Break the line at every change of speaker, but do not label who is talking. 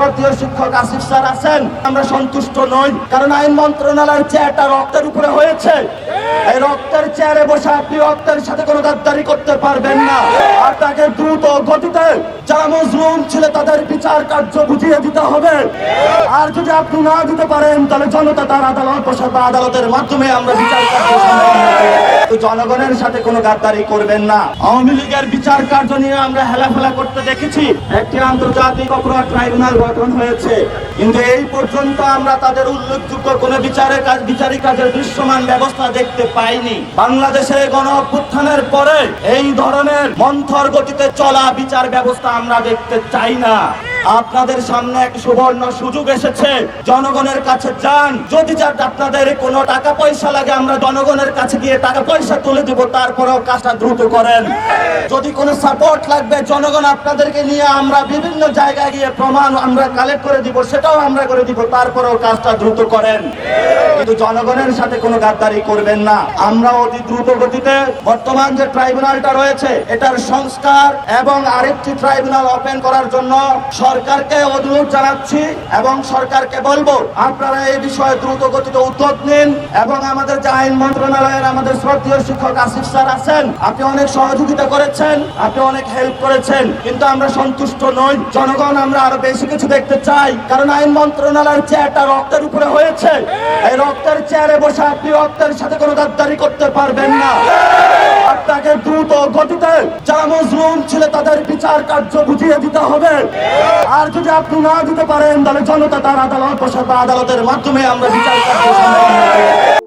শ্রদ্ধেয় শিক্ষক আসিফ স্যার আছেন, আমরা সন্তুষ্ট নই। কারণ আইন মন্ত্রণালয়ের চেয়ারটা রক্তের উপরে হয়েছে। এই রক্তের চেয়ারে বসে আপনি রক্তের সাথে কোনো গাদ্দারি করতে পারবেন না। আপনাকে দ্রুত গতিতে যারা মজলুম ছিল তাদের বিচার কার্য বুঝিয়ে দিতে হবে। আর যদি আপনি না দিতে পারেন তাহলে জনতা তার আদালত বসাবে, আদালতের মাধ্যমে আমরা বিচার কার্য জনগণের সাথে কোনো গাদ্দারি করবেন না। আওয়ামী লীগের বিচার কার্য নিয়ে আমরা হেলাফেলা করতে দেখেছি। একটি আন্তর্জাতিক অপরাধ ট্রাইব্যুনাল গঠন হয়েছে, কিন্তু এই পর্যন্ত আমরা তাদের উল্লেখযোগ্য কোনো বিচারিক কাজের দৃশ্যমান ব্যবস্থা দেখতে পাইনি। বাংলাদেশে গণ অভ্যুত্থানের পরে এই ধরনের মন্থর গতিতে চলা বিচার ব্যবস্থা আমরা দেখতে চাই না। আপনাদের সামনে এক সুবর্ণ সুযোগ এসেছে, জনগণের কাছে যান। যদি আপনাদের কোনো টাকা পয়সা লাগে আমরা জনগণের কাছে গিয়ে টাকা পয়সা তুলে দেব, তারপরেও কাজটা দ্রুত করেন। যদি কোনো সাপোর্ট লাগবে জনগণ আপনাদেরকে নিয়ে আমরা বিভিন্ন জায়গায় গিয়ে প্রমাণ আমরা কালেক্ট করে দিব, সেটাও আমরা করে দিব, তারপরেও কাজটা দ্রুত করেন। কিন্তু জনগণের সাথে কোনো গাদ্দারি করবেন না। আমরা অতি দ্রুত গতিতে বর্তমান যে ট্রাইব্যুনালটা রয়েছে এটার সংস্কার এবং আরেকটি ট্রাইব্যুনাল ওপেন করার জন্য সরকারকে অনুরোধ জানাচ্ছি এবং সরকারকে বলবো আপনারা এই বিষয়ে দ্রুত গতিতে উদ্যোগ নিন। এবং আমাদের যে আইন মন্ত্রণালয়ের আমাদের শ্রদ্ধেয় শিক্ষক আসিফ স্যার আছেন, আপনি অনেক সহযোগিতা করেছেন, আপনি অনেক হেল্প করেছেন, কিন্তু আমরা সন্তুষ্ট নই। জনগণ আমরা আরো বেশি কিছু দেখতে চাই। কারণ আইন মন্ত্রণালয়ের চেয়ারটা রক্তের উপরে হয়েছে। এই রক্তের চেয়ারে বসে আপনি রক্তের সাথে কোনো গাদ্দারি করতে পারবেন না। আপনাকে দ্রুত গতিতে যারা মজলুম ছিল তাদের বিচার কার্য বুঝিয়ে দিতে হবে। আর যদি আপনি না দিতে পারেন তাহলে জনতা তার আদালত বসাবে, আদালতের মাধ্যমে আমরা বিচার কার্য